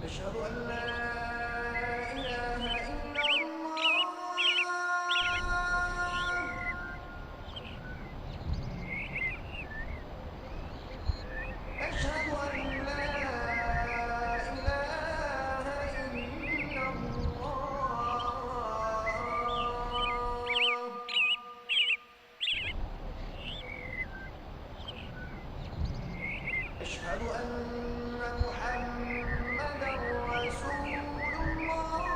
أشهد أن لا إله إلا الله أشهد أن لا إله إلا الله أشهد أن محمدا رسول الله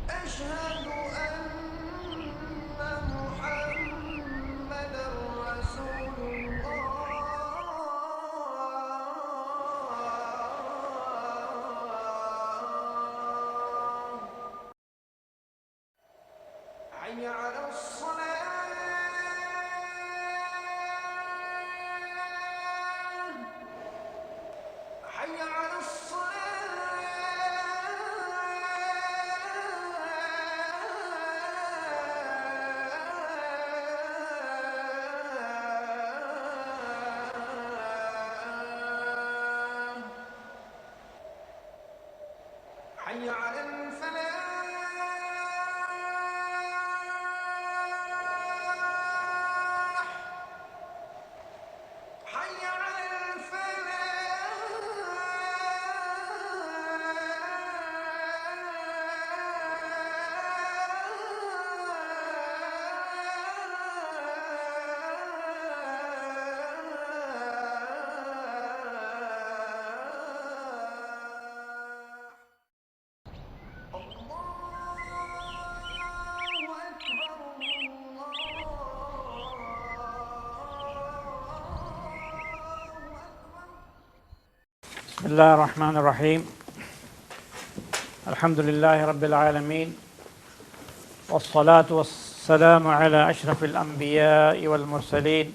أشهد أن محمدا رسول الله حي على الصلاة حي على الصلاة حي على الفلاح حي على بسم الله الرحمن الرحيم الحمد لله رب العالمين والصلاة والسلام على أشرف الأنبياء والمرسلين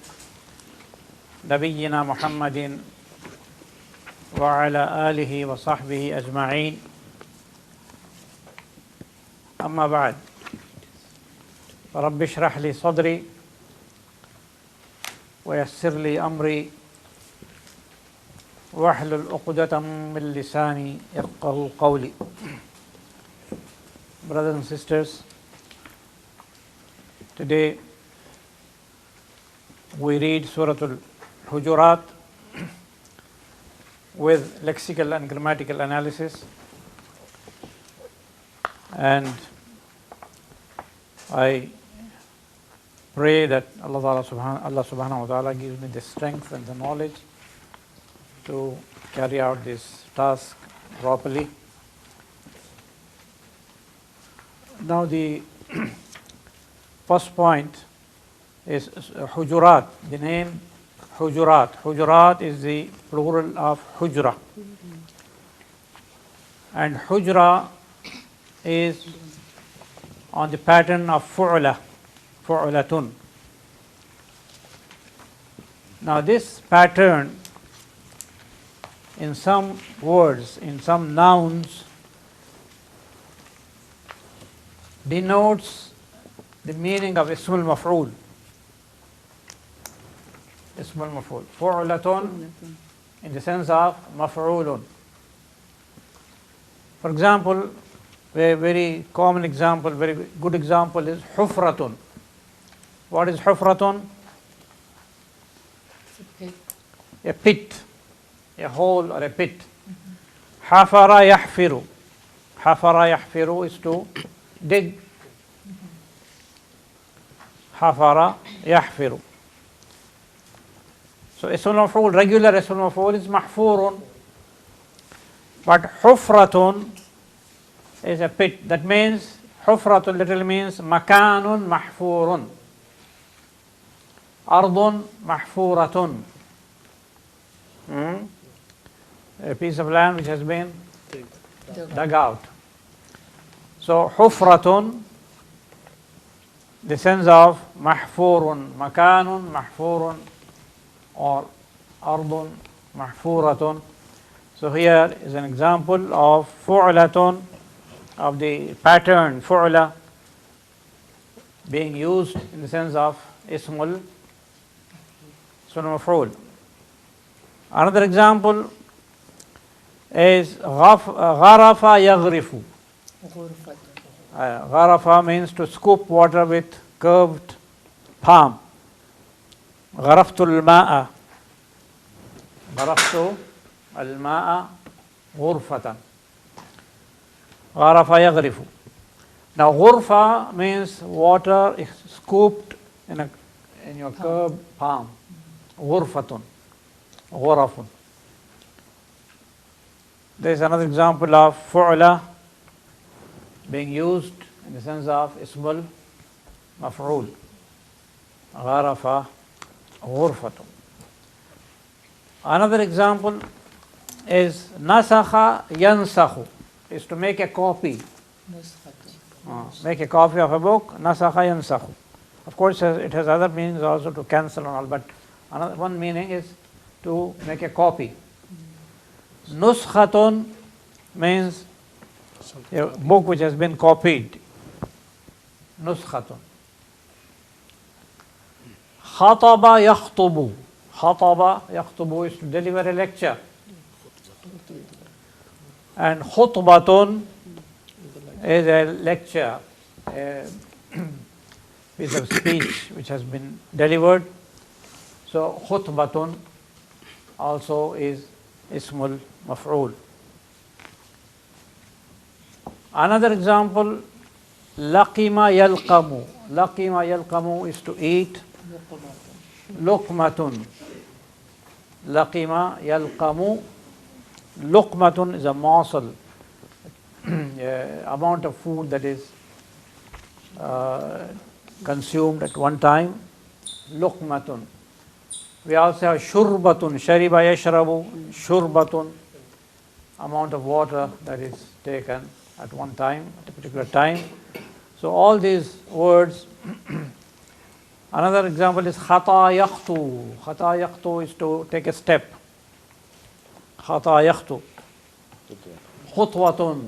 نبينا محمد وعلى آله وصحبه أجمعين أما بعد رب اشرح لي صدري ويسر لي أمري واحلل عقدة من لساني يفقهوا قولي. Brothers and sisters, today we read Surah Hujurat with lexical and grammatical analysis, and I pray that Allah subhanahu wa ta'ala gives me the strength and the knowledge to carry out this task properly. Now the first point is Hujurat, the name Hujurat. Hujurat is the plural of Hujra, and Hujra is on the pattern of Fu'la, Fu'latun. Now this pattern in some words, in some nouns, denotes the meaning of Ismul Maf'ul. Ismul Maf'ul. Fu'latun in the sense of Maf'ulun. For example, a very common example, very good example is Hufratun. What is Hufratun? A pit. A hole or a pit. Hafara yahfiru. Hafara yahfiru is to dig. Hafara yahfiru. So Ismul Maf'ul, regular Ismul Maf'ul is mahfurun. But Hufratun is a pit. That means Hufratun literally means makanun mahfurun. Ardun mahfuratun. A piece of land which has been dug out. So حفرة, the sense of محفور, مكان محفور, or أرض محفورة. So here is an example of فعلة, of the pattern فعلة being used in the sense of اسم المفعول. Another example is غرف يغرف. غرف means to scoop water with curved palm. غرفت الماء. غرفت الماء غرفة. غرف يغرف. Now غرفة means water is scooped in your curved palm. غرفة. غرف. There is another example of فعلة being used in the sense of اسم المفعول. غرف غرفة. Another example is نسخ ينسخ, is to make a copy. Make a copy of a book. نسخ ينسخ. Of course, it has other meanings also, to cancel and all, but another one meaning is to make a copy. نسخة means a book which has been copied. نسخة. خطب يخطب. خطب يخطب is to deliver a lecture. And خطبة is a lecture, a piece of speech which has been delivered. So خطبة also is اسم المفعول. Another example, لقم يلقم. لقم يلقم is to eat. لقمة. لقم يلقم. لقمة is a morsel, amount of food that is consumed at one time. لقمة. We also have شربة. شرب يشرب. شربة, amount of water that is taken at one time, at a particular time. So all these words. Another example is خطا يخطو. خطا يخطو is to take a step. خطا يخطو. خطوة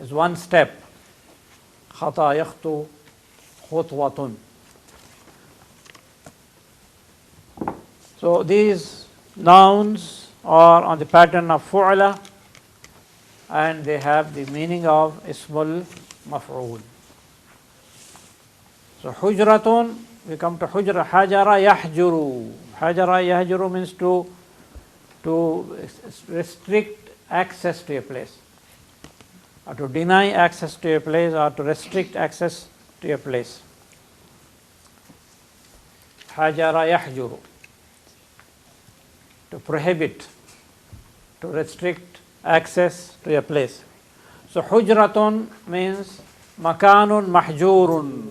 is one step. خطا يخطو خطوة. So these nouns are on the pattern of فعلة, and they have the meaning of اسم المفعول. So حجرة, we come to حجرة. حجر يحجر. حجر يحجر means to restrict access to a place, or to deny access to a place, or to restrict access to a place. حجر يحجر, to prohibit, to restrict access to a place. So حجرة means مكان محجور,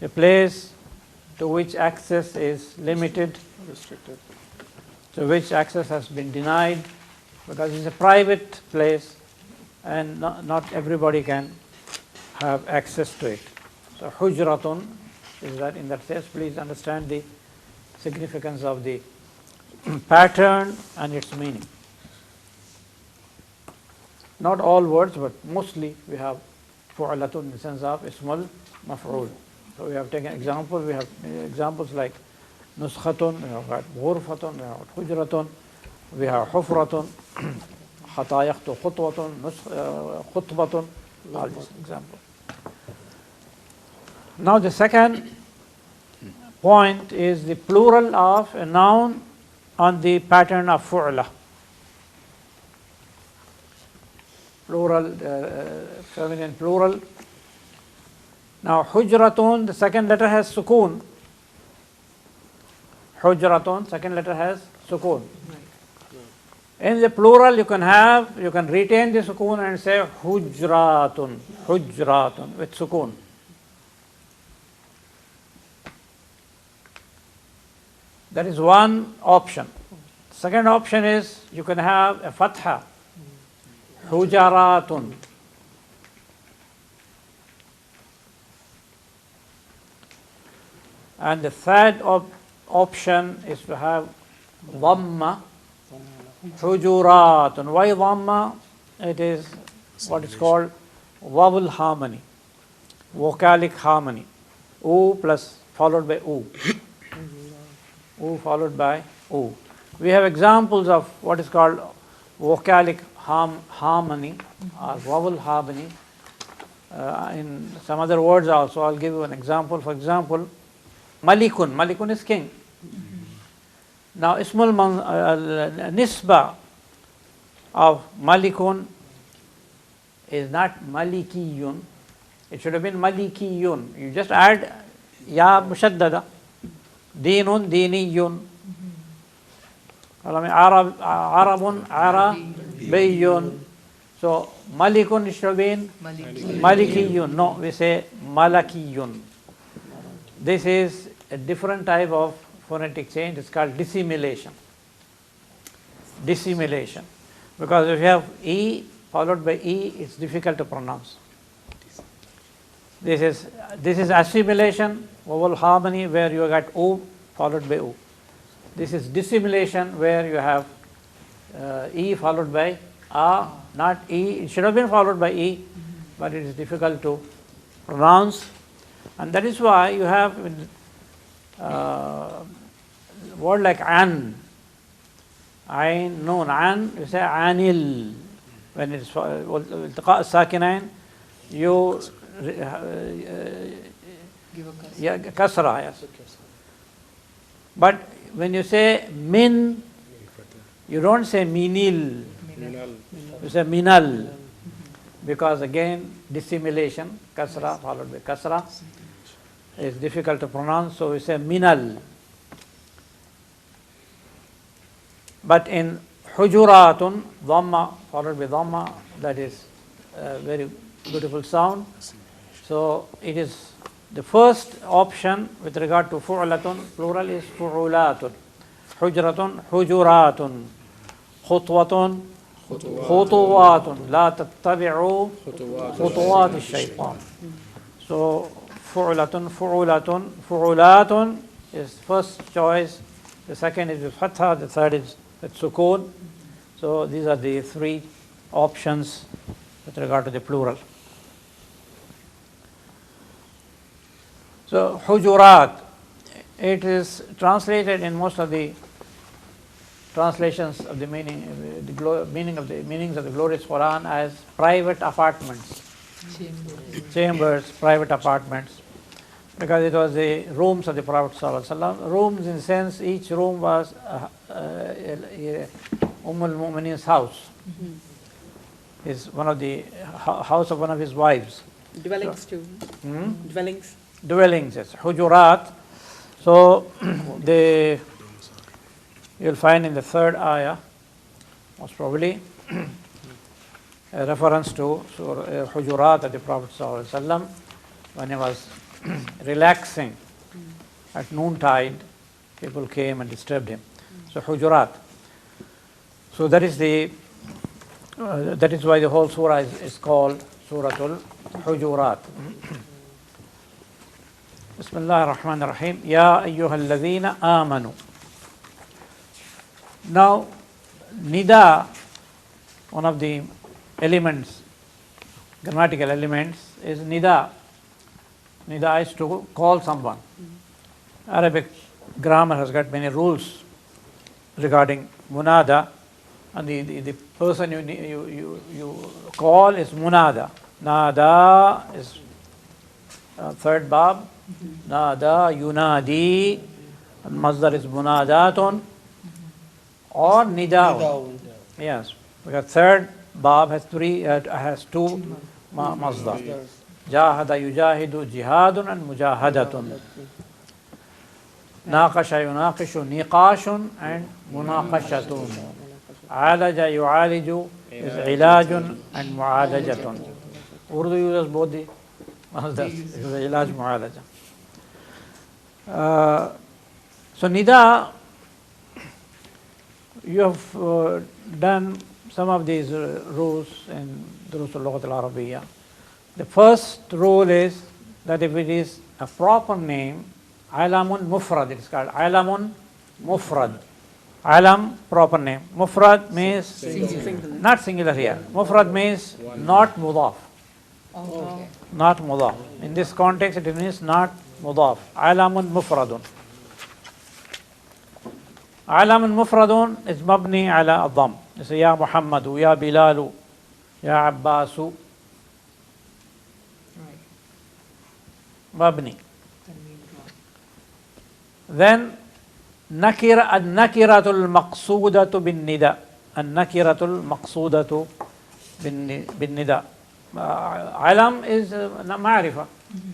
a place to which access is limited, restricted, to which access has been denied, because it's a private place and not everybody can have access to it. So حجرة is that, in that sense. Please understand the significance of the pattern and its meaning. Not all words, but mostly we have فعلة in the sense of اسم المفعول. So we have taken example. We have examples like نسخة, we have got غرفة, we have حجرة, we have حفرة, خطا يخطو خطوة, خطبة, all these examples. Now the second point is the plural of a noun on the pattern of فعلة. Plural, feminine plural. Now حجرة, the second letter has sukun. حجرة, second letter has sukun. In the plural you can retain the sukun and say حجرات. حجرات with sukun. That is one option. Second option is you can have a fatha. Hujaratun. And the third option is to have dhamma, hujuratun. Why dhamma? It is what is called vowel harmony, vocalic harmony. U plus followed by U. U followed by U. We have examples of what is called vocalic harmony or vowel harmony in some other words also. I'll give you an example. For example, Malikun. Malikun is king. Now, Ismul Nisba of Malikun is not Malikiyun. It should have been Malikiyun. You just add Ya Mushaddada. Dinun, Diniyun. Arabun, Arabiyyun. So, Malikun should have been Malikiyun. No, we say Malakiyun. This is a different type of phonetic change. It's called dissimilation. Dissimilation. Because if you have E followed by E, it's difficult to pronounce. This is assimilation, vowel harmony, where you got O followed by O. This is dissimilation, where you have E followed by A, not E. It should have been followed by E, but it is difficult to pronounce. And that is why you have word like an, ain, noon, an, you say anil. When it's iltiqa sakinain, you kasra, yes. But when you say min, you don't say minil, you say minal, because again dissimilation, kasra followed by kasra is difficult to pronounce, so we say minal. But in hujuratun, dhamma followed by dhamma, that is a very beautiful sound. So it is the first option with regard to fu'latun, plural is fu'ulatun. Hujratun, hujuratun. Khutwatun, khutuwatun. La tattabi'u khutuwat ash-shaytan. So fu'latun, fu'ulatun. Fu'ulatun is first choice. The second is with fatha, the third is with sukoon. So these are the three options with regard to the plural. So Hujurat, it is translated in most of the translations of the meanings of the glorious Quran as private apartments, chambers, private apartments, because it was the rooms of the Prophet ﷺ. Rooms in the sense each room was al-Mu'mineen's house. Is one of the house of one of his wives. Dwellings too. Dwellings, yes. Hujurat. So you'll find in the third ayah, most probably, a reference to Surah Hujurat of the Prophet ﷺ when he was relaxing at noontide. People came and disturbed him. So Hujurat. So that is why the whole surah is called Suratul Hujurat. Bismillah ar-Rahman ar-Rahim. Ya ayyuhal ladhina amanu. Now, nida, one of the elements, grammatical elements, is nida. Nida is to call someone. Arabic grammar has got many rules regarding munada, and the person you call is munada. Nada is third bab. Nada, yunadi, and masdar is munadatun or nidaun. Yes, because third bab has two masdar. Jahada yujahidu jihadun and mujahadatun. Naqasha yunaqishu niqashun and munaqashatun. Alaja yu'aliju is ilajun and mu'alajatun. Urdu uses both the masdars. It is ilaj mu'alaja. So nida, you have done some of these rules in Durus al-Lughat al-Arabiyyah. The first rule is that if it is a proper name, alamun mufrad, it is called alamun mufrad. Alam, proper name. Mufrad means Singular. not singular here. Mufrad means not mudaf. Okay. Not mudaf. In this context, it means not mudaf. Alamun mufradun. Alamun mufradun is mabni ala adham. You say, Ya Muhammadu, Ya Bilalu, Ya Abbasu. Right. Mabni. Tanween drop. Then nakira an-nakiratul maqsudatu bin nida. An-nakiratul maqsudatu bin nida. Alam is ma'rifa.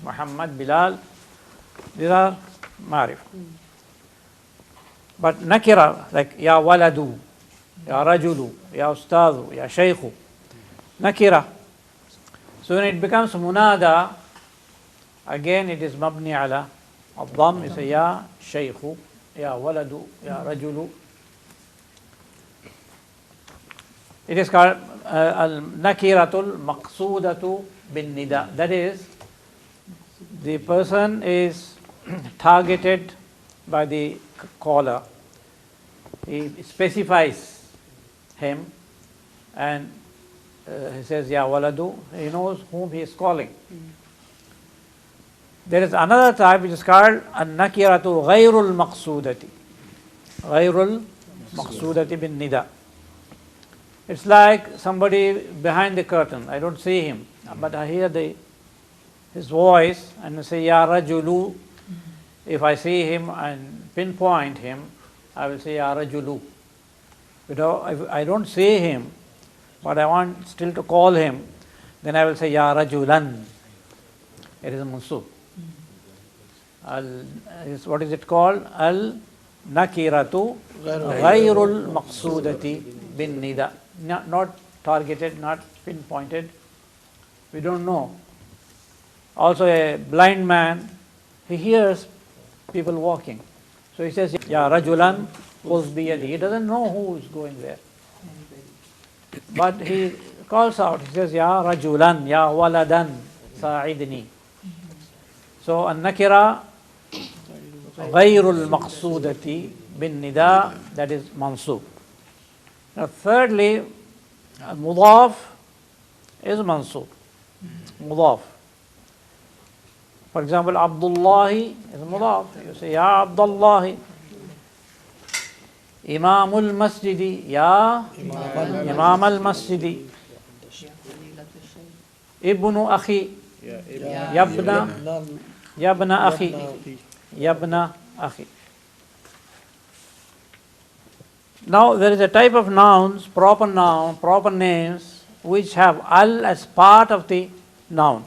Muhammad, Bilal, these are ma'rifa. But nakira, like ya waladu, ya rajulu, ya ustadu, ya shaykhu, nakira. So when it becomes munada, again it is mabni ala الضم. You say ya shaykhu, ya waladu, ya rajulu. It is called al-nakiratul maqsudatu bin nida. That is, the person is targeted by the caller. He specifies him and he says, Ya waladu, he knows whom he is calling. There is another type which is called an-nakiratu ghayrul maqsudati. Ghayrul maqsudati bin nida. It's like somebody behind the curtain. I don't see him, but I hear his voice and I say, Ya rajulu. If I see him and pinpoint him, I will say, Ya rajulu. You know, if I don't see him, but I want still to call him, then I will say, Ya rajulan. It is a mansub. What is it called? Al-nakiratu ghayrul maqsudati bin nida. Not targeted, not pinpointed. We don't know. Also a blind man, he hears people walking. So he says, Ya rajulan khuz biyadi. He doesn't know who is going there. But he calls out, he says, Ya rajulan, Ya waladan, sa'idni. So an-nakira ghayrul maqsudati bin nida, that is mansub. Now thirdly, mudaf is mansub. Mudaf. For example, Abdullahi is mudaf. You say, Ya Abdullahi. Imamul masjidi, Ya Imam al masjidi. Ibnu akhi, Yabna akhi, Yabna akhi. Now there is a type of nouns, proper names, which have al as part of the noun.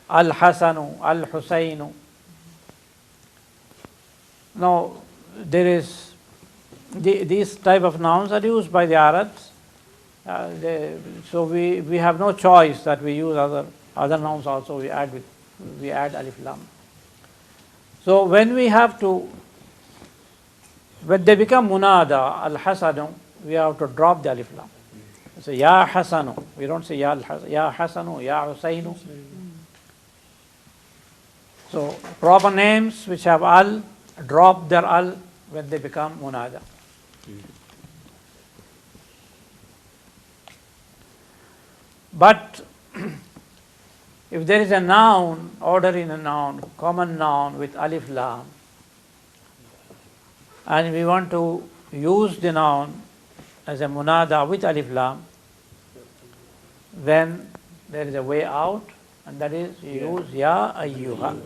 Al-Hasanu, Al-Husaynu. Now there is, these type of nouns are used by the Arabs. So we have no choice that we use other nouns also. We add alif lam. So when they become munada, al-hasanu, we have to drop the alif lam. So ya hasanu, we don't say ya hasanu, ya husaynu. So proper names which have al, drop their al when they become munada. But if there is a noun, order in a noun, common noun with alif lam, and we want to use the noun as a munada with alif lam, then there is a way out, and that is you use ya ayyuha.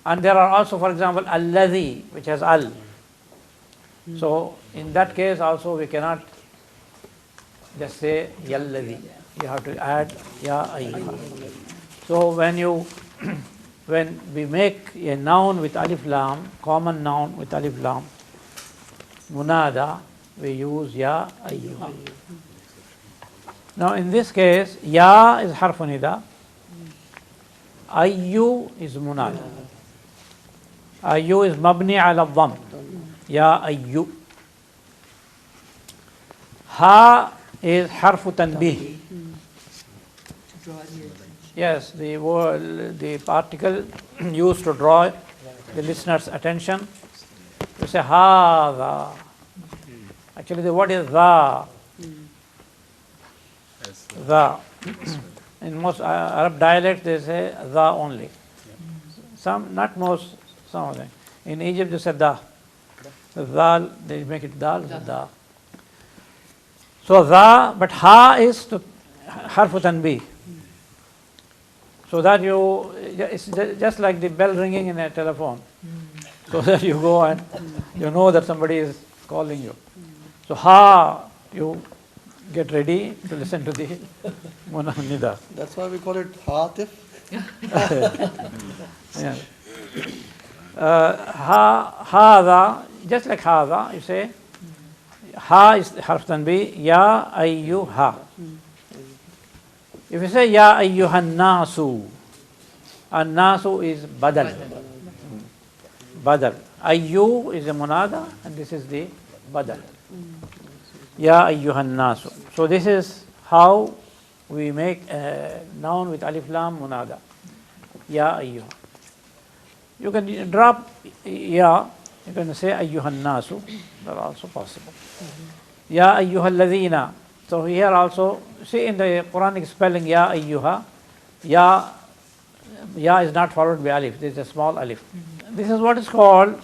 And there are also, for example, alladhi, which has al. So in that case also we cannot just say yalladhi. You have to add ya ayyuha. So when we make a noun with alif lam, common noun with alif lam, munada, we use ya ayyuha. Now in this case, ya is harfu nida, ayyu is munada. Ayyu is mabni ala dhamm. Ya ayyu. Ha is harfu tanbih. To draw the attention. Yes, the word, the particle used to draw the listener's attention. You say ha. Actually, the word is the. The. In most Arab dialects, they say the only. Some, not most, some of them. In Egypt, they say da. The dal, they make it dal, da. So the, but ha is to harfu tanbih. So that you, it's just like the bell ringing in a telephone. So that you go and you know that somebody is calling you. So ha, you get ready to listen to the nida. That's why we call it Hatif. Yeah. Hada, just like hada, you say, ha is harf tanbih, ya ayyuha. If you say ya ayyuhan nasu, an-nasu is badal. Badal. Ayyu is a munada, and this is the badal. Ya ayyuhan nasu. So this is how we make a noun with alif lam munada. Ya ayyuha. You can drop ya, you can say ayyuhan nasu, that's also possible. Ya ayyuhal ladhina. So here also, see in the Quranic spelling ya ayyuha, ya is not followed by alif, this is a small alif. This is what is called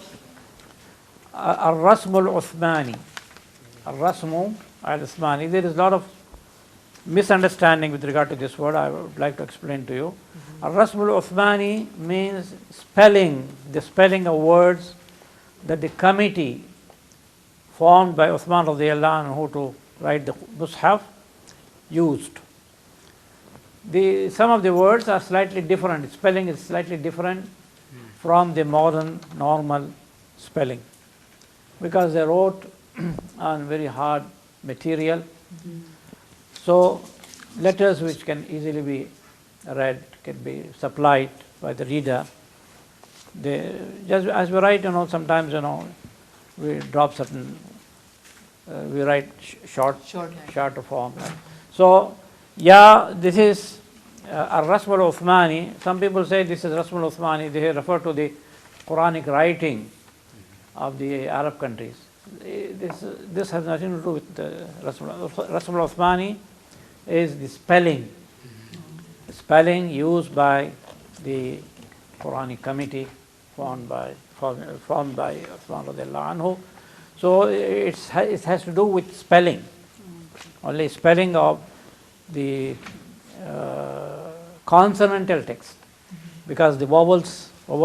al-rasmu al-uthmani. Al-rasmu al-uthmani. There is a lot of misunderstanding with regard to this word. I would like to explain to you. Al-rasmu al-uthmani means spelling, the spelling of words that the committee formed by Uthman radiyallahu anhu to write the Mus'haf used. Some of the words are slightly different, spelling is slightly different from the modern normal spelling, because they wrote on very hard material. So letters which can easily be read, can be supplied by the reader. They, just as we write, sometimes, we drop certain, we write shorter form. So, this is Rasm al-Uthmani. Some people say this is Rasm al-Uthmani. They refer to the Quranic writing of the Arab countries. This has nothing to do with Rasm al-Uthmani. Is the spelling used by the Quranic committee formed by Uthman radiyallahu anhu. So it has to do with spelling, only spelling of the consonantal text, because the vowel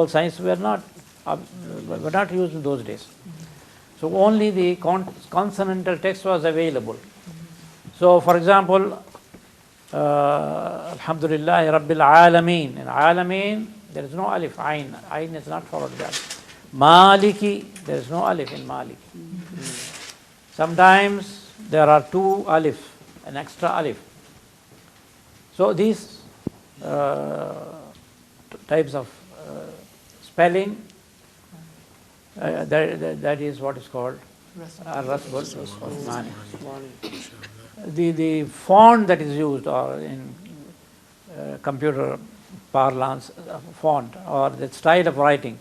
signs were not used in those days. So only the consonantal text was available. So for example, Alhamdulillah Rabbil Alameen. In Alameen, there is no alif, ayn. Ayn is not followed by alif. Maliki, there is no alif in Maliki. Sometimes there are two alif, an extra alif. So these types of spelling, that is what is called Rasmul Uthmani. The font that is used, or in computer parlance, font, or the style of writing,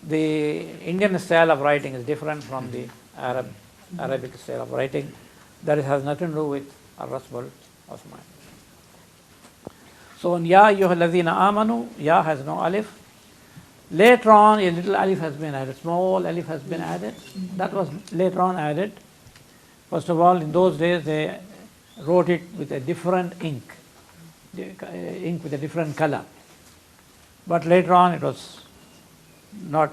the Indian style of writing is different from the Arabic style of writing. That has nothing to do with Rasmul Uthmani. So in Ya ayyuhal ladhina amanu, Ya has no alif. Later on, a little alif has been added, small alif has been added. That was later on added. First of all, in those days, they wrote it with a different ink with a different color. But later on, it was not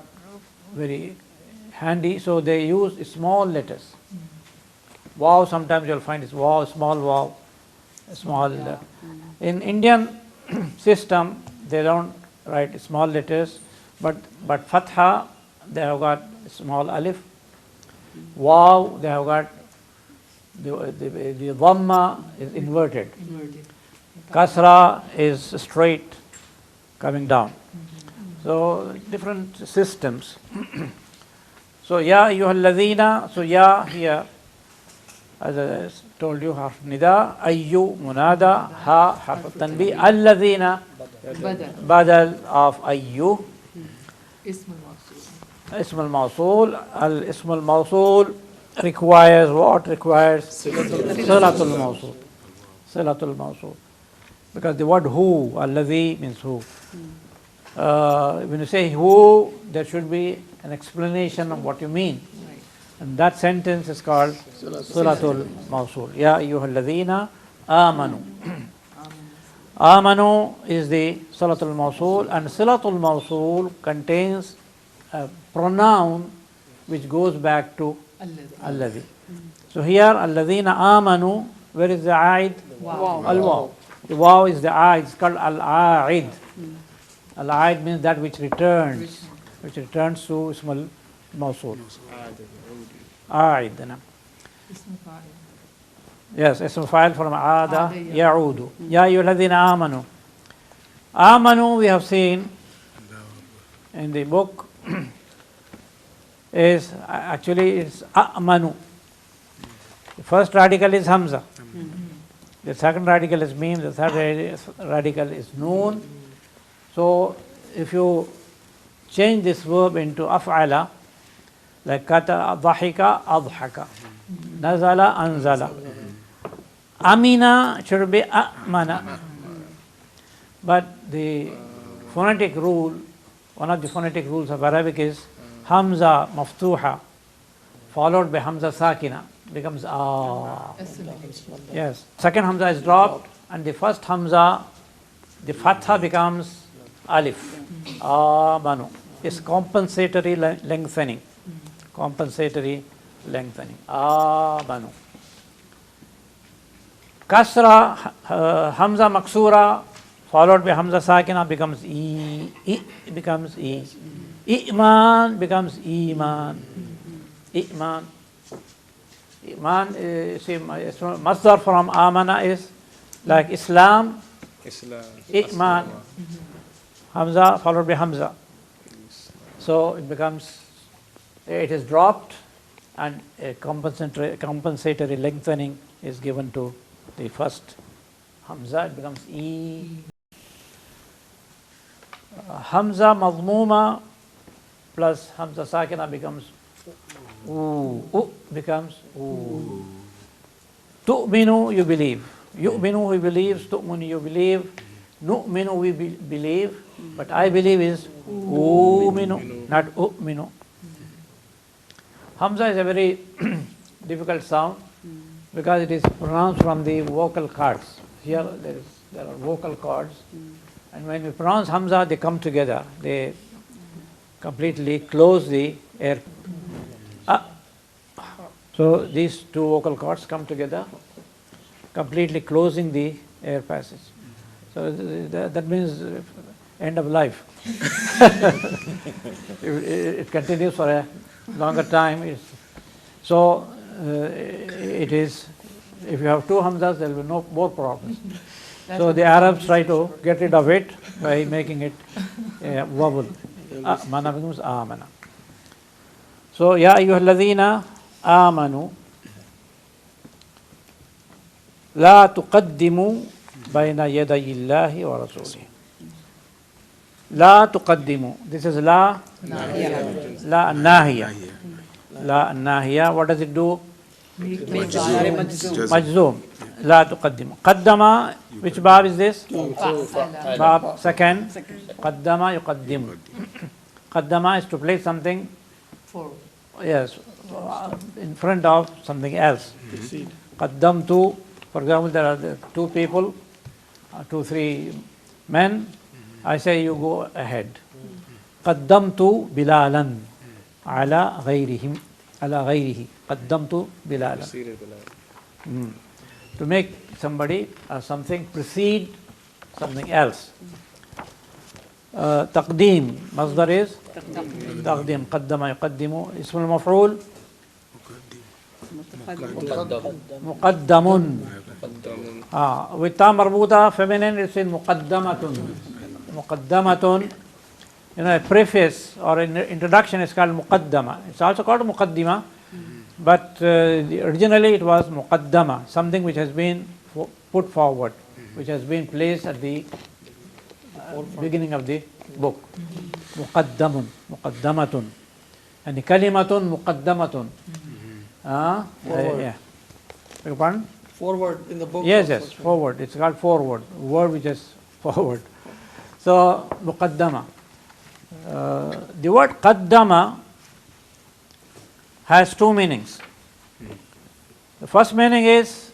very handy, so they used small letters. Wow, sometimes you'll find it's wow, small. In Indian system, they don't write small letters, but fatha, they have got small alif. Wow, they have got the dhamma is inverted. Kasra is straight coming down. So different systems. So ya ayyuhal ladhina, so ya here as I told you, harf nida, ayyu, munada, ha, harf tanbih, alladhina, بدل badal of ayyu, اسم الموصول ism al-mawsul. Al-ism al-mawsul requires what? Requires silatul mawsul. Silatul mawsul. Because the word who, alladhi means who. When you say who, there should be an explanation of what you mean. right. And that sentence is called silatul mawsul. Ya ayyuhalladhina amanu. Amanu is the silatul mawsul, and silatul mawsul contains a pronoun which goes back to الذي alladhi. So here, alladhina amanu, where is the aid? واو Al-waw. The waw is the aid, it's called al-aid. Al-aid means that which returns to ism al-mawsul. Aid. اسم فاعل Yes, ism fa'il from aada Aada ya'udu. Ya ayyuhalladhina amanu. Amanu, we have seen in the book, is actually it's a'manu. The first radical is hamza. The second radical is mim. The third radical is noon. So if you change this verb into af'ala, like kata dhahika adhaka, nazala anzala, amina should be amana. But the phonetic rule, one of the phonetic rules of Arabic is hamza maftuha followed by hamza sakina becomes ah. Yes, second hamza is dropped and the first hamza, the fatha becomes alif. Amanu. It's compensatory lengthening. Compensatory lengthening. Amanu. Kasra, hamza maksura followed by hamza sakina becomes e. Becomes e. Iman becomes iman. Iman. Iman, see, masdar from amana is like Islam. Iman. Hamza followed by hamza. So it becomes, it is dropped and a compensatory lengthening is given to the first hamza. It becomes e. Hamza madmuma plus hamza sakina becomes u. Becomes u. Tu'minu, you believe. Yu'minu, he believes. Tu'minu, you believe. Nu'minu, we believe. But I believe is u'minu, not u'minu. Hamza is a very difficult sound because it is pronounced from the vocal cords. Here there are vocal cords, and when we pronounce Hamza, they come together. They completely close the air. So these two vocal cords come together, completely closing the air passage. So that means end of life. It continues for a longer time. So it is, if you have two hamzas, there will be no more problems. So the Arabs try to get rid of it by making it a vowel. Mana becomes amana. So ya ayyuhalladhina amanu la tuqaddimu bayna yaday Allahi wa rasulihi. La tuqaddimu. This is la nahiya. La nahiya. What does it do? Majzoom. La tuqaddimu. Qaddama, which bab is this? Bab second. Qaddama yuqaddimu. Qaddama is to place something, yes, in front of something else. Qaddamtu, for example, there are two people, 2-3 men. I say you go ahead. Qaddamtu bilalan ala ghayrihim, ala ghayrihi. Qaddamtu bilalan. To make somebody or something precede something else. Taqdeem, masdar is taqdeem. Qaddama yuqaddimu. Ism al-maf'ul muqaddamun. With ta marbuta, feminine, it's in muqaddamatun. Muqaddamatun. You know, a preface or an introduction is called muqaddama. It's also called muqaddima, but originally it was muqaddama, something which has been put forward, which has been placed at the beginning of the book. Muqaddamun, muqaddamatun, and kalimatun muqaddamatun. Yeah. Beg your pardon? Forward in the book. Yes, also. yes, forward. It's called forward, word which is forward. So, muqaddama. The word qaddama has two meanings. The first meaning is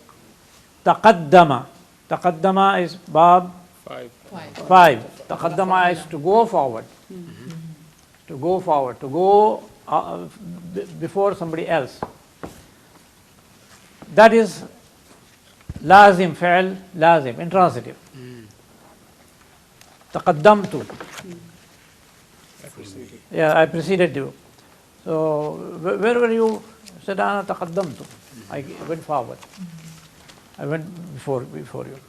taqaddama. Taqaddama is bab 5. Taqaddama is to go forward. To go forward, to go before somebody else. That is lazim, fi'l, lazim, intransitive. Taqaddamtu. Yeah, I preceded you. So, where were you? Said, ana taqaddamtu. I went forward. I went before you.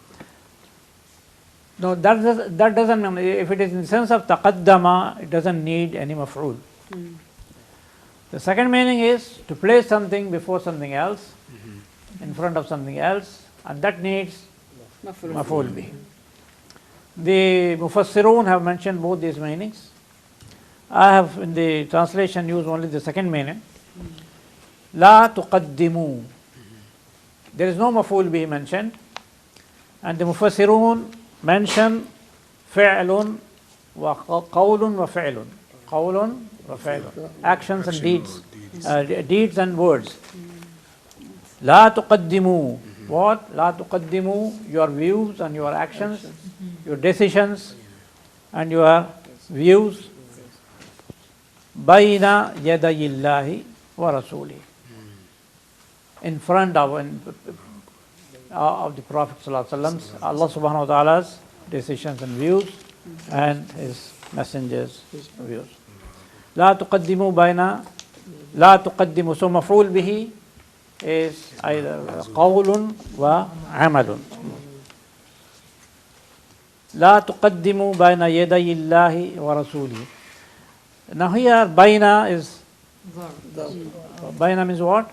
No, that doesn't mean, if it is in the sense of taqaddama, it doesn't need any maf'ul. The second meaning is to place something before something else, in front of something else, and that needs maf'ul bihi. The mufassirun have mentioned both these meanings. I have in the translation used only the second meaning. La tuqaddimu. There is no maf'ul bihi mentioned, and the mufassirun mention fi'lun wa qawlun wa fi'lun. Qawlun wa fi'lun. Actions and deeds. Deeds and words. La tuqaddimu. What? La tuqaddimu, your views and your actions, your decisions and your views. Bayna yadayillahi wa rasuli. In front of the Prophet ﷺ, Allah subhanahu wa ta'ala's decisions and views and his messengers' views. La tuqaddimu bayna, la tuqaddimu, so maf'ul bihi is either qawlun wa amalun. La tuqaddimu bayna yaday Allahi wa rasulihi. Now here bayna is, bayna means what?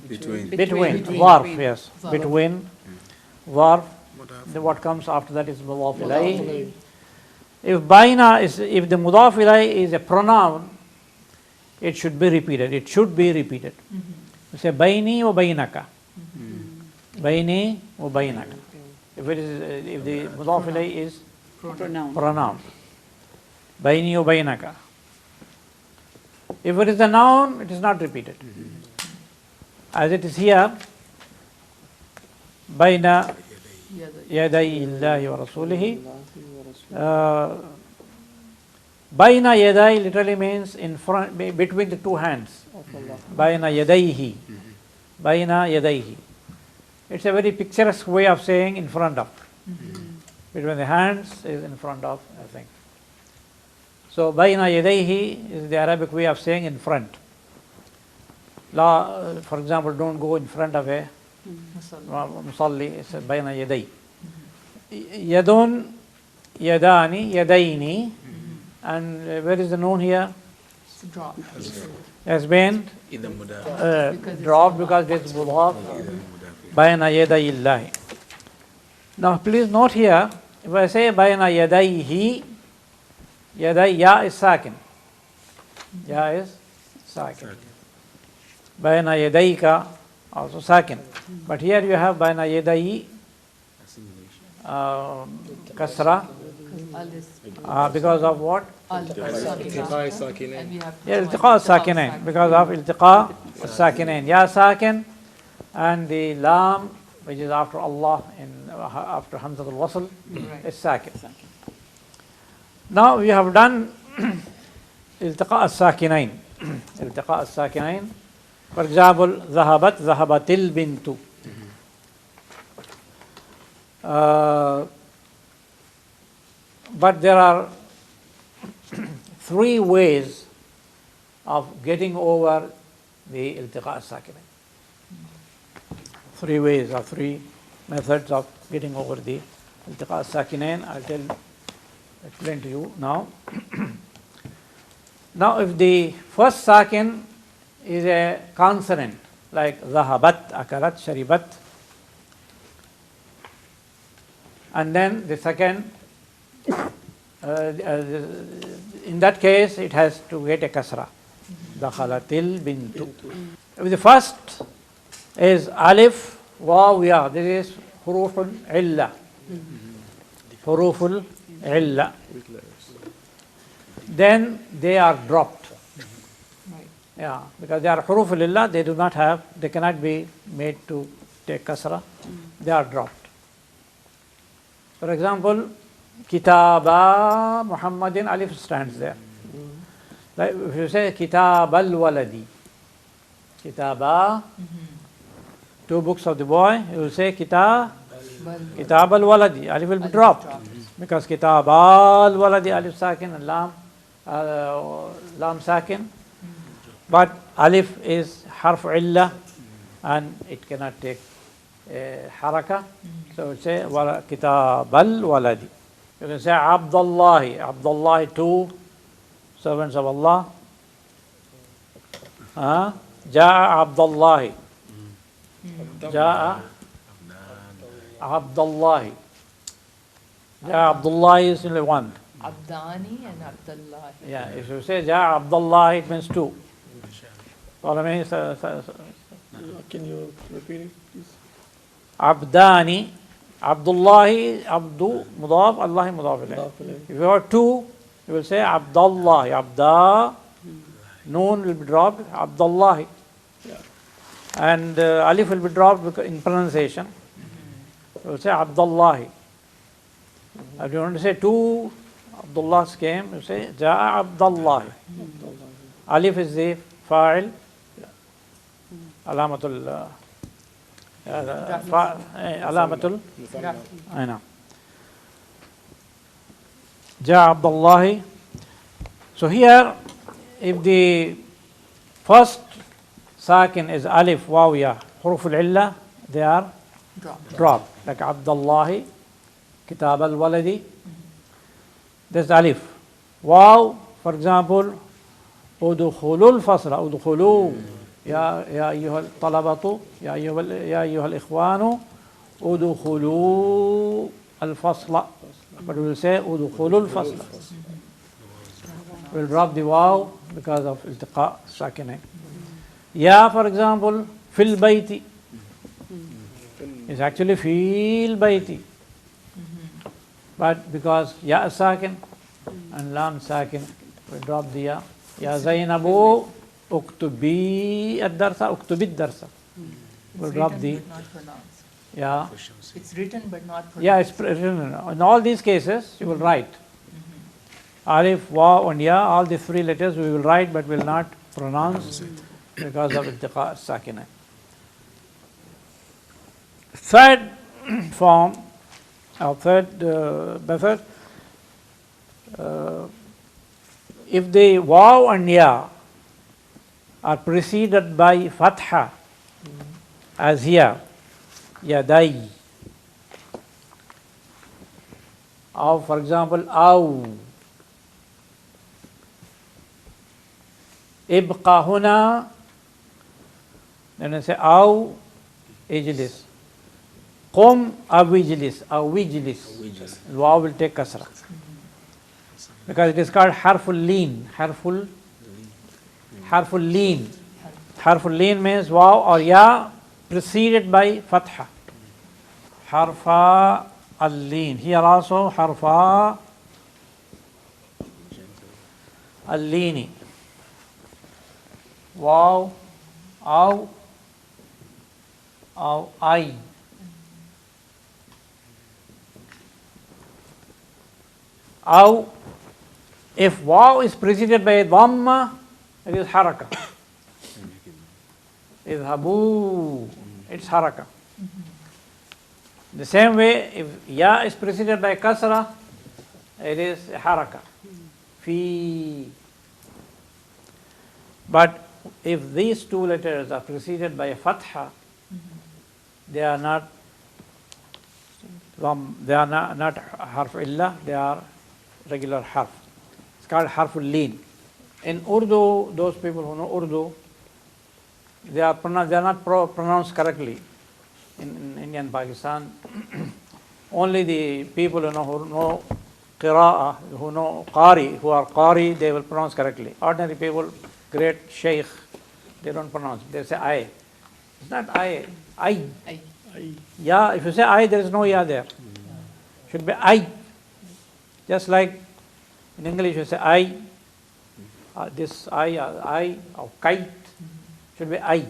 Between. Warf, yes. Between. Warf. What comes after that is mudaf ilayh. If bayna is, if the mudaf ilayh is a pronoun, it should be repeated. It should be repeated. You say bayni wa baynaka. Bayni wa baynaka. If it is, if the mudaf ilayh is pronoun. Bayni wa baynaka. If it is a noun, it is not repeated. As it is here, bayna yaday Allahi wa rasulihi. Bayna yaday literally means in front, between the two hands. Bayna yadayhi. Bayna yadayhi. It's a very picturesque way of saying in front of. Between the hands is in front of, I think. So bayna yadayhi is the Arabic way of saying in front. For example, don't go in front of a musalli, it's bayna yaday. Yadun, yadani, yadayni, and where is the noon here? Drop. Has been dropped because there is mudaf bayna yaday Allahi. Now please note here, if I say bayna yadayhi, yaday, ya is sakin. Ya is sakin. Bayna yadayka, also sakin. But here you have bayna yadayi, kasra, because of what? Iltiqa sakinain, because of iltiqa sakinain. Ya sakin, and the lam, which is after Allah, after Hamzat al-Wasl, is sakin. Now we have done iltiqa as-sakinain. Iltiqa as-sakinain. For example, zahabatil bintu. But there are three ways of getting over the iltiqa as-sakinain. Three ways or three methods of getting over the iltiqa as-sakinain. I'll explain to you now. Now if the first sakin is a consonant, like zahabat, akalat, sharibat. And then the second, in that case, it has to get a kasra. Dakhalatil bintu. The first is alif, waw, ya. This is huruful illa. Huruful illa. Then they are dropped. Right. Yeah, because they are huruful illa, they do not have, they cannot be made to take kasra. They are dropped. For example, kitaba Muhammadin, alif stands there. Like if you say kitab al waladi, kitaba, two books of the boy, you will say kitab al waladi, alif will be dropped. Because kitab al waladi, alif sakin and lam sakin. But alif is harf illa and it cannot take haraka. So we say kitab al waladi. You can say Abdullahi, Abdullahi, two servants of Allah. Ja'a Abdullahi. Ja'a Abdullahi. Ja'a Abdullahi is only one. Abdani and Abdullah. Yeah, if you say Ja'a Abdullahi, it means two. Follow me? Can you repeat it, please? Abdani, Abdullahi, Abdu, Mudaf, Allah, Mudaf ilayh. If you have two, you will say Abdullahi, Abda, Noon will be dropped, Abdullahi. And Alif will be dropped in pronunciation. You will say Abdullahi. If you want to say two Abdullahs came, you say Ja'a Abdullahi. Alif is the fa'il, alamatul alamatul I know. Ja Abdullahi. So here, if the first sakin is alif, waw, ya, huruful illa, they are dropped. Like Abdullahi, kitab al waladi. This alif. Waw, for example, udkhulul fasla, udkhulu. يا أيها الطلبة يا أيها الإخوان ادخلوا الفصل. But we will say ادخلوا الفصل. We will drop the waw because of iltiqa sakinain. Ya, for example, fil bayti is actually fil bayti. But because ya sakin and lam sakin, we drop the ya. Ya Zainabu uktubi ad-darsa, uktubi ad-darsa. We'll drop the, But not pronounced. yeah. It's written but not pronounced. Yeah, it's written. In all these cases, you will write. Alif, Waw, and Ya, all the three letters we will write but will not pronounce because of iltiqa sakina. Third form, or third method, if the Waw and Ya are preceded by Fatha, as here, Yadai, or for example, Aw, Ibqa huna, then I say Aw, Ijlis, Qum, Awijlis, Awijlis, Waw will take kasra. Because it is called harful leen, harful leen. Harful leen means waw or ya preceded by fatha. Harfa al-leen. Here also harfa al-leeni. Waw, aw, ay. Aw, if waw is preceded by a dhamma, it is haraka. Idhabu, it's haraka. The same way, if ya is preceded by kasra, it is haraka. Fi. But if these two letters are preceded by a fatha, they are not harf illa, they are regular harf. It's called harful leen. In Urdu, those people who know Urdu, they are not pronounced correctly in India and Pakistan. Only the people who know qira'ah, who know qari, who are qari, they will pronounce correctly. Ordinary people, great sheikh, they don't pronounce. They say I. It's not I. I. Ya, if you say I, there is no ya there. Should be I. Just like in English you say I, this I, or kite, should be I.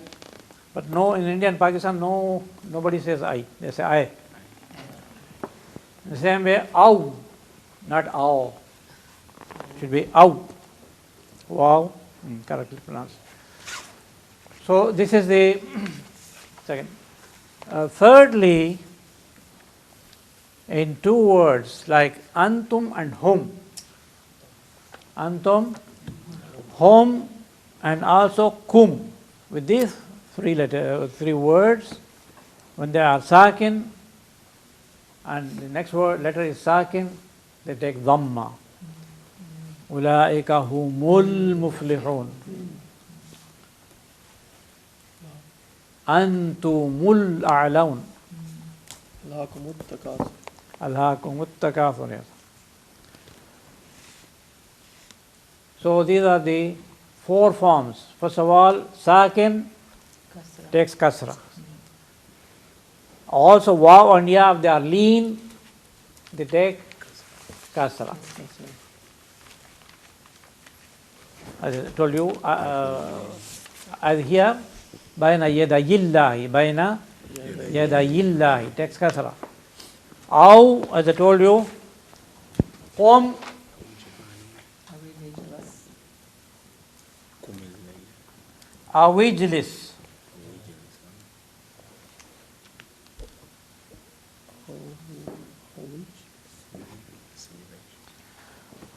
But no, in India and Pakistan, nobody says I. They say I. The same way, ow, not ow. Should be ow. Wow, correctly pronounced. So this is the second. Thirdly, in two words like antum and hum. Antum, hum, and also kum. With these three words, when they are sakin, and the next letter is sakin, they take dhamma. Ulaika humul muflihun. Antumul a'laun. Alhaakumut takathur. So these are the four forms. First of all, sakin Kasra. takes kasra. Also, waw and ya, if they are lean, they take kasra. As I told you, as here, bayna yadayillahi, bayna yadayillahi, takes kasra. Aw, as I told you, qum, awijlis.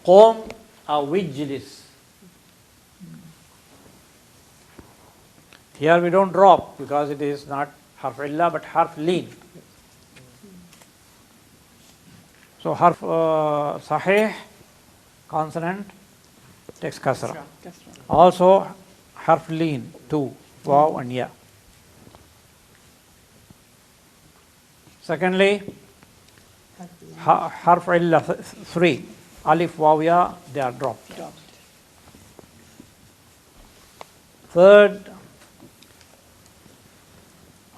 Qum awijlis. Here we don't drop because it is not harf illa but harf leen. So harf sahih, consonant, takes kasra. Also harf leen, two, waw and ya. Secondly, harf illa, three, alif, waw, ya, they are dropped. Third,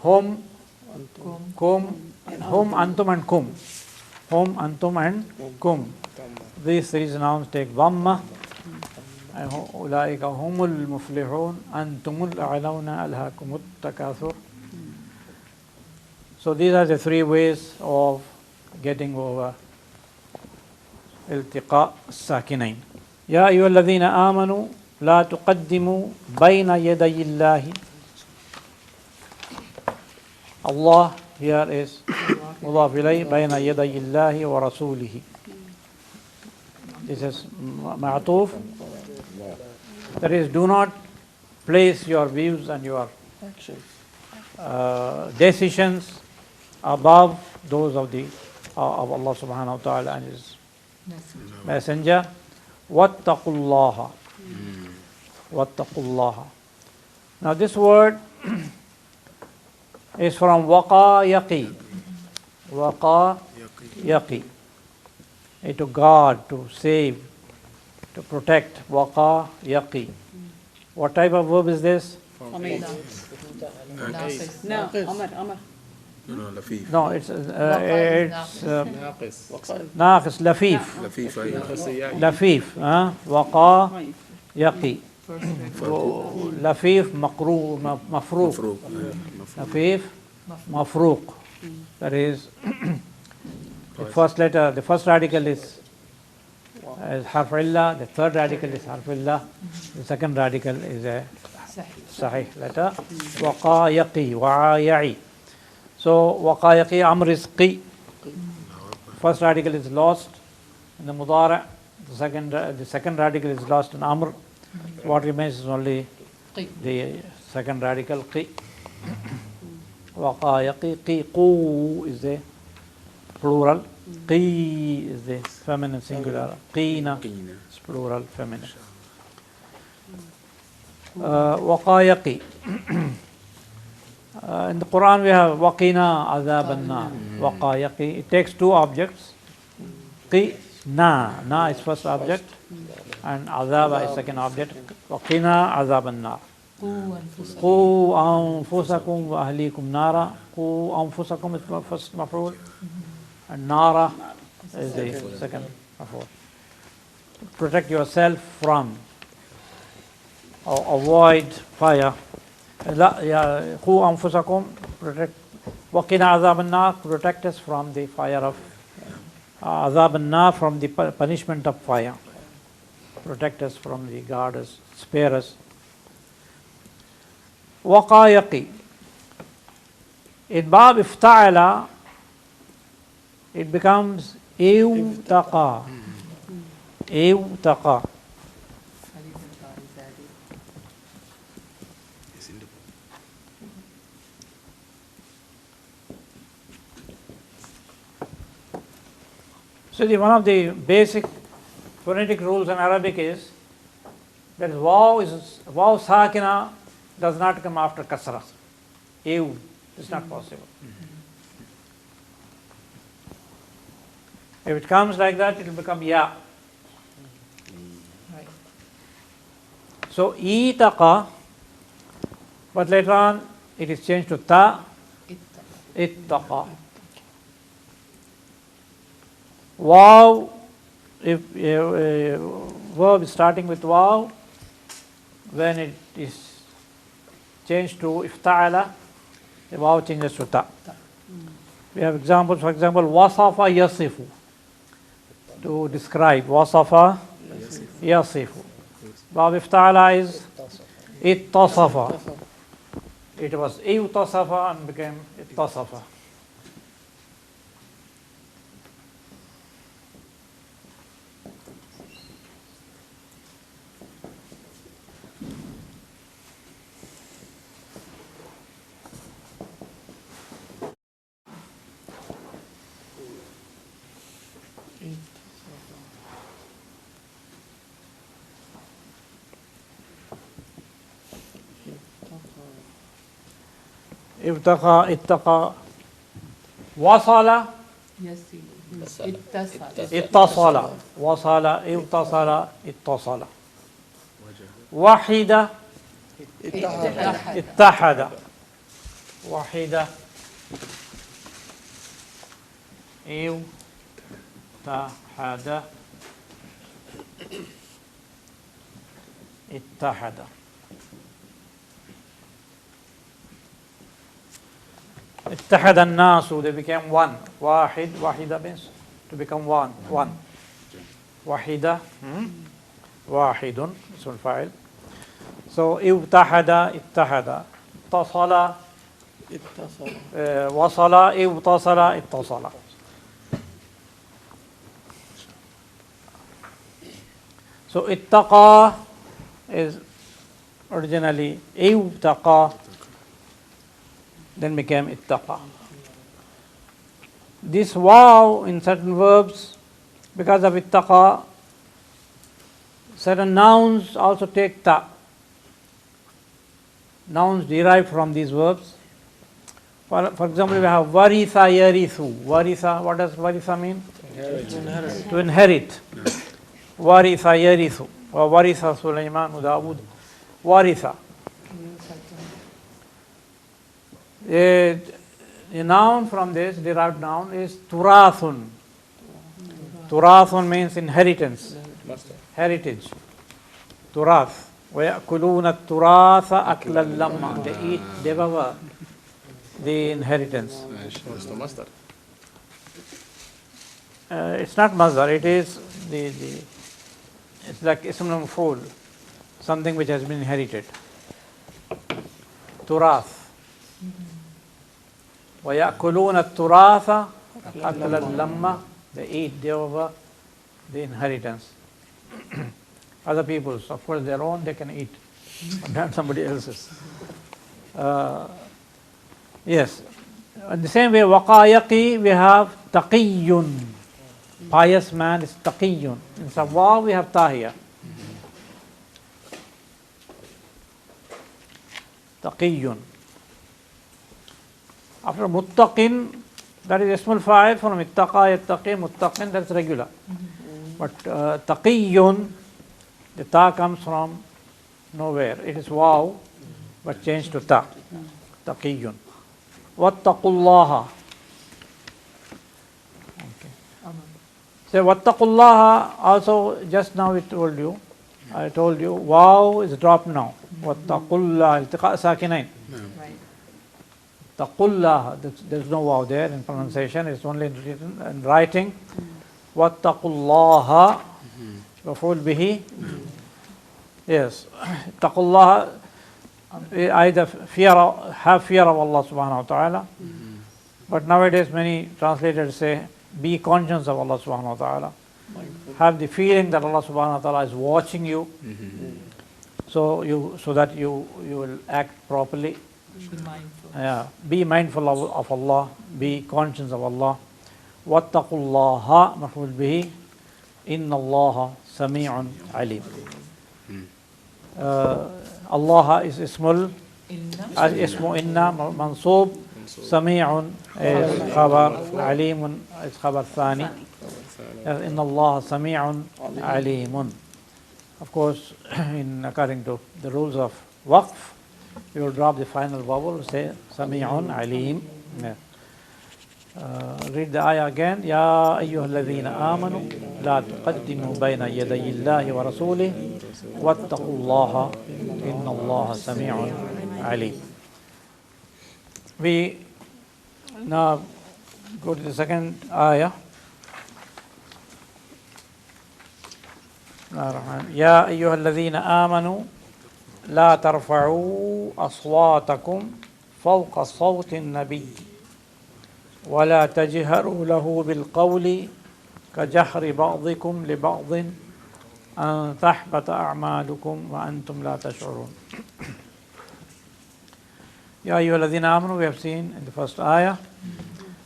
hum, kum, hum, antum and kum. Hum, antum and kum. These three nouns take dhamma. أولئك هم المفلحون أنتم الأعلون ألهاكم التكاثر. So these are the three ways of getting over التقاء الساكنين. يا أيها الذين آمنوا لا تقدموا بين يدي الله. Allah here is مضاف إليه بين يدي الله ورسوله. This is معطوف. That is, do not place your views and your decisions above those of Allah subhanahu wa ta'ala and His Messenger. Wattaqullaha. Wattaqullaha. Now this word is from waqa yaqi. Waqa yaqi. To guard, to save, to protect. Waqa yaqi. What type of verb is this? No, No, Lafif. No, it's naqis, lafif. Lafif, أيوة. Lafif. Waqa yaqi. Lafif mafruq. مفروق. Lafif mafruq. That is, the first letter, the first radical is harf illa, the third radical is harf illa, the second radical is a sahih letter. Waqa yaqi, wa'a ya'i. So waqa yaqi, amr is qi. First radical is lost in the mudara, the second radical is lost in amr. What remains is only the second radical qi. Waqa yaqi, qi, qu is the plural, qi is the feminine singular, qina is plural feminine. Waqa yaqi. In the Quran we have waqina azab an-nar, waqa yaqi. It takes two objects. Qi, na is first object and azaba is second object. Waqina azab an-nar. Qu anfusakum wa ahlikum nara. Qu anfusakum is the first maf'ul and nara is the second maf'ul. Protect yourself from or avoid fire. Qu anfusakum, protect. Waqina azab an-nar, protect us from the fire of azab an-nar, from the punishment of fire. Protect us from the guard us, spare us. Waqa yaqi. In bab ifta'ala, it becomes iwtaqa. Iwtaqa. So one of the basic phonetic rules in Arabic is that waw sakina does not come after kasra. Ew is not possible. If it comes like that, it will become ya. Right. So itaqa, but later on it is changed to ta. Ittaqa. Waw, if a verb starting with waw, when it is changed to ifta'ala, the waw changes to ta. We have examples, for example, wasafa yasifu, to describe. Wasafa yasifu. Bab ifta'ala is ittasafa. It was iwtasafa and became ittasafa. Ibtaqa, ittaqa, wasala, Yes, ittasala. ittasala, wasala, ibtasala, ittasala. Wahida, ittahada. Wahida, ittahada, ittahada. اتحد الناس, they became one. واحد, واحدة means to become one. واحدة, واحد اسم الفاعل. So اتحد, اتحد. اتصل, وصل, اتصل, اتصل. So اتقى is originally اتقى, then became ittaqa. This waw in certain verbs, because of ittaqa, certain nouns also take ta. Nouns derived from these verbs. For example, we have varitha yarithu. Varitha, what does varitha mean? To inherit. Varitha yarithu. Or varitha Sulaiman Dawood. Varitha. A noun from this, derived noun, is turathun. Turathun means inheritance, heritage. Turath. وَيَأْكُلُونَ التُّرَاثَ أَكْلَ اللَّمَّ. They eat, devour the inheritance. It's not mazdar, it is it's like ism maf'ul, something which has been inherited. Turath. وَيَأْكُلُونَ التُّرَاثَ أَكْلَ اللَّمَّ. They eat, devour the inheritance. Other people's, of course their own they can eat, but not somebody else's. Yes. In the same way, waqayaqi, we have taqiyun. Pious man is taqiyun. In Sawa we have tahiya. Taqiyun. After muttaqin, that is ismul fa'il from ittaqa, yattaqi, muttaqin, that's regular. But taqiyyun, the ta comes from nowhere. It is waw, but changed to ta. Taqiyyun. Wattaqullaha. Okay. So wattaqullaha also just now I told you, waw is dropped now. Wattaqullaha, iltiqa sakinain. Right. Taqullaha, there's no waw there in pronunciation, it's only written in writing. Wattaqullaha, maf'ul bihi. Yes, taqullaha, either have fear of Allah subhanahu wa ta'ala. But nowadays many translators say, be conscious of Allah subhanahu wa ta'ala. Have the feeling that Allah subhanahu wa ta'ala is watching you. So that you will act properly. Be mindful. Be mindful of Allah, be conscious of Allah. Wattaqullaha maf'ul bihi, inna Allaha sami'un alim. Allah is ismul, as ismu inna mansub, sami'un is khabar, alimun is khabar thani. Inna Allaha sami'un alimun. Of course, according to the rules of waqf, you will drop the final vowel, say Sami'un Alim. Read the ayah again. Ya ayyuhalladhina amanu la tuqaddimu bayna yaday Allahi wa rasulih wattaqullaha inna Allaha sami'un alim. We now go to the second ayah. Ya ayyuhalladhina amanu لا ترفعوا أصواتكم فوق صوت النبي ولا تجهروا له بالقول كجهر بعضكم لبعض أن تحبط أعمالكم وأنتم لا تشعرون. يا أيها الذين آمنوا, we have seen in the first ayah,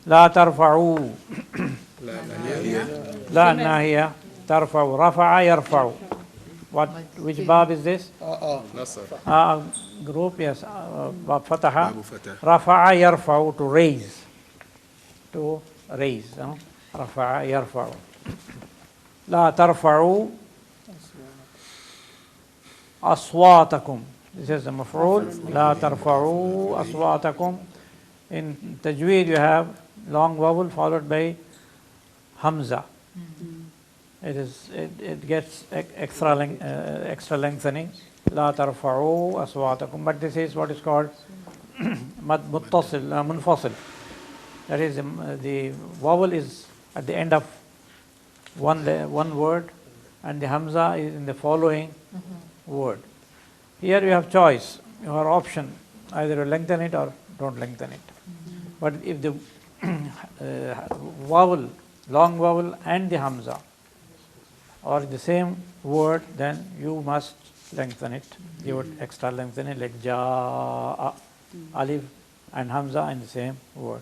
لا ترفعوا, لا الناهية, ترفعوا, رفع يرفع. Which bab is this? Group, yes. Bab Fataha. Rafa'a yarfa'u, to raise. To raise. Rafa'a yarfa'u. La tarfa'u aswatakum. This is the maf'ul. La tarfa'u aswatakum. In Tajweed you have long vowel followed by Hamza. It gets extra lengthening. La tarfa'u aswatakum. But this is what is called mad muttasil, munfasil. That is, the vowel is at the end of one word, and the hamza is in the following word. Here you have choice, you have option, either you lengthen it or don't lengthen it. But if the vowel, long vowel and the hamza or the same word, then you must lengthen it. You would extra lengthen it, like ja'a, alif and hamza in the same word.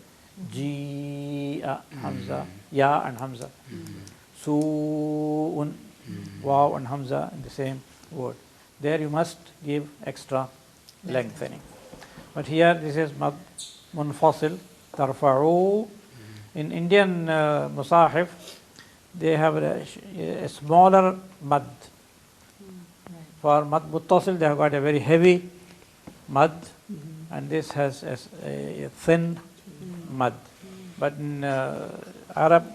Ji'a, hamza, ya and hamza. Su'un, waw and hamza in the same word. There you must give extra lengthening. But here this is mad munfasil, tarfa'u. In Indian musahif, they have a smaller mad. For mad muttasil, they have got a very heavy mad, and this has a thin mad. But in Arab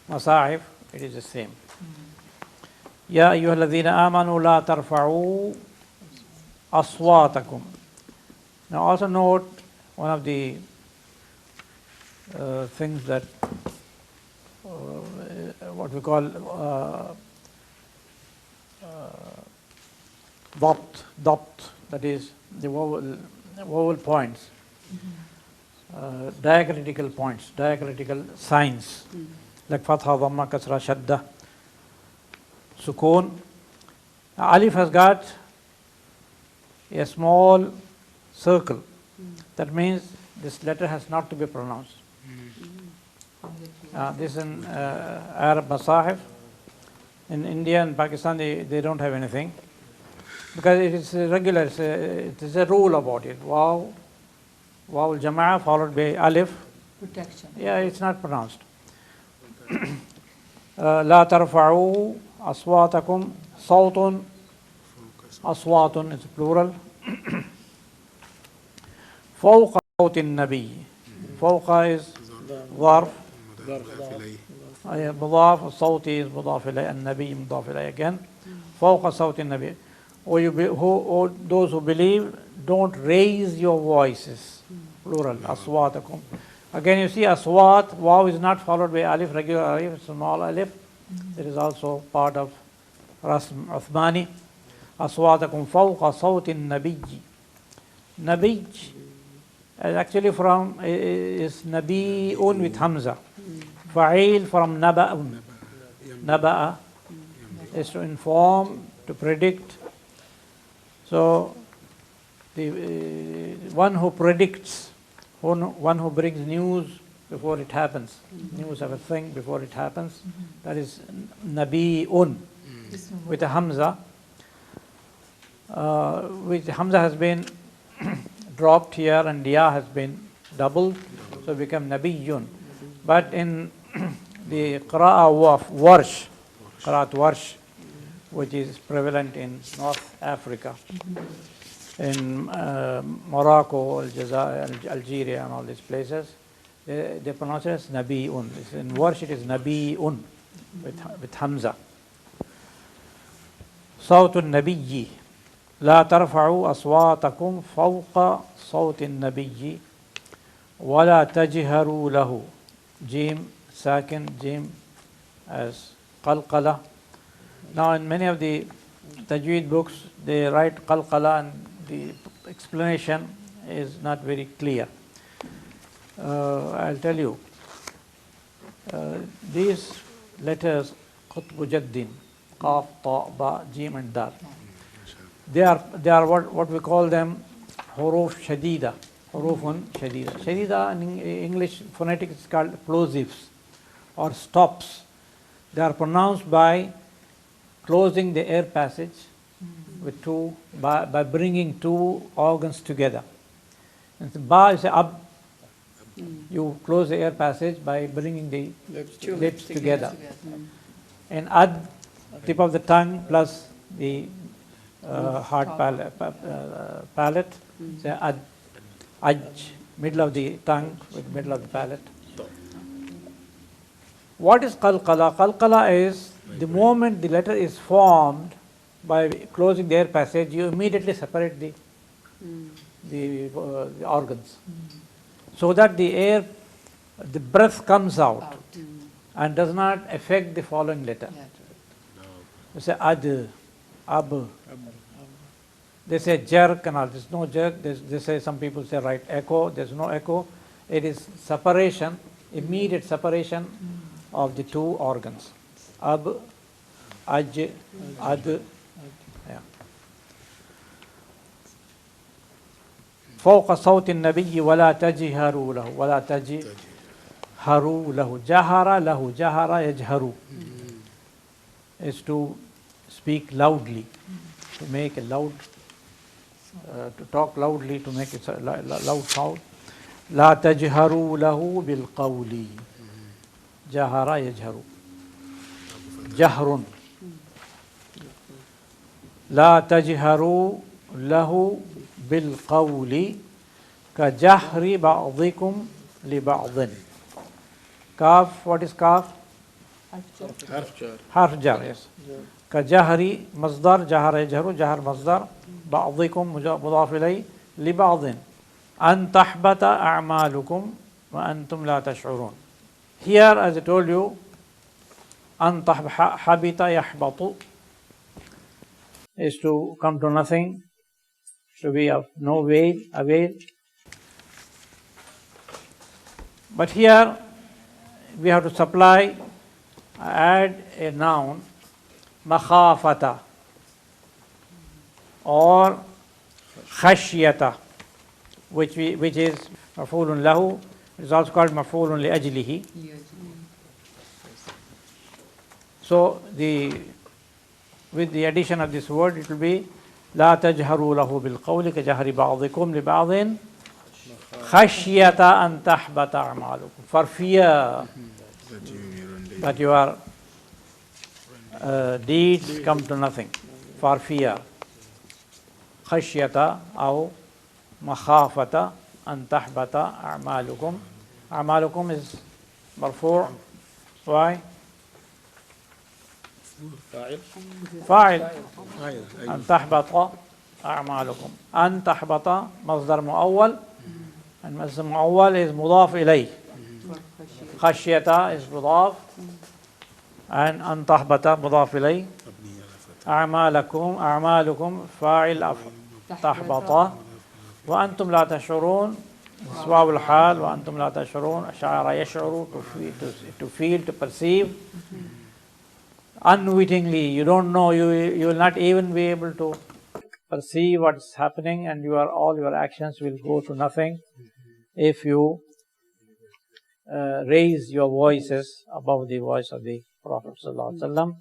masahif, it is the same. Ya ayyuhalladhina amanu la tarfa'u aswatakum. Now also note one of the things that what we call dabt, that is the vowel points, diacritical points, diacritical signs, like fatha, dhamma, kasra, shadda, sukoon. Alif has got a small circle. That means this letter has not to be pronounced. This in Arab masahif. In India and Pakistan, they don't have anything, because it is regular. It is a rule about it. Waw Waw al-Jama'a followed by alif. Protection. Yeah, it's not pronounced. لا ترفعوا أصواتكم صوت أصوات is plural فوق صوت النبي فوق is ظرف مضاف إليه مضاف الصوت is مضاف إليه النبي مضاف إليه again فوق صوت النبي or those who believe don't raise your voices plural أصواتكم again you see aswat waw is not followed by alif regular alif small alif it is also part of rasm Uthmani أصواتكم فوق صوت النبي نبي is actually from is nabi'un with hamza fa'il from naba'un naba'a is to inform to predict so the one who predicts one who brings news before it happens news of a thing before it happens that is nabi'un with a hamza which hamza has been dropped here and ya has been doubled so become nabiyyun but in the qira'ah of warsh qira'at warsh which is prevalent in North Africa in Morocco Aljazair Algeria and all these places they pronounce it as nabiyyun in warsh it is nabiyyun with hamza صوت النبي لا ترفعوا أصواتكم فوق صوت النبي ولا تجهروا له جيم ساكن جيم as قلقلة now in many of the tajweed books they write قلقلة and the explanation is not very clear I'll tell you these letters قطب جد قاف طاء باء جيم and دال they are what we call them huruf shadida hurufun shadida shadida in English phonetics is called plosives or stops they are pronounced by closing the air passage with two by bringing two organs together and ba is ab you close the air passage by bringing the lips together and ad tip of the tongue plus the hard palate say aj middle of the tongue with middle of the palate what is qalqala qalqala is the moment the letter is formed by closing the air passage you immediately separate the organs so that the air the breath comes out and does not affect the following letter you say ad ab they say jerk and all there's no jerk they say some people say right echo there's no echo it is separation immediate separation of the two organs ab aj ad yeah فوق صوت النبي ولا تجهروا له ولا تجهروا له جهر يجهر is to speak loudly to make a loud to talk loudly to make it a loud sound لا تجهروا له بالقول جهر يجهر جهر لا تجهروا له بالقول كجهر بعضكم لبعض كاف what is كاف حرف جر yes كجهر مصدر جهر يجهر جهر مصدر بعضكم مضاف إليه لبعض أن تحبط أعمالكم وأنتم لا تشعرون here as I told you أن حبط يحبط is to come to nothing to be of no avail but here we have to supply add a noun makhafata or khashyata which is maf'ulun lahu is also called maf'ulun li ajlihi so with the addition of this word it will be لا تجهروا له بالقول كجهر بعضكم لبعض خشية أن تحبط أعمالكم, for fear that your deeds come to nothing, for fear. خشية أو مخافة أن تحبط أعمالكم. أعمالكم is مرفوع. Why? فاعل. أن تحبط أعمالكم. أن تحبط مصدر مؤول, and مصدر مؤول is مضاف إليه. خشية is مضاف, and أن تحبط مضاف إليه. أعمالكم فاعل تحبط, وأنتم لا تشعرون واو الحال, وأنتم لا تشعرون. شعر يشعر, to feel, to perceive. Unwittingly, you don't know, you will not even be able to perceive what's happening, and all your actions will go to nothing if you raise your voices above the voice of the Prophet ﷺ.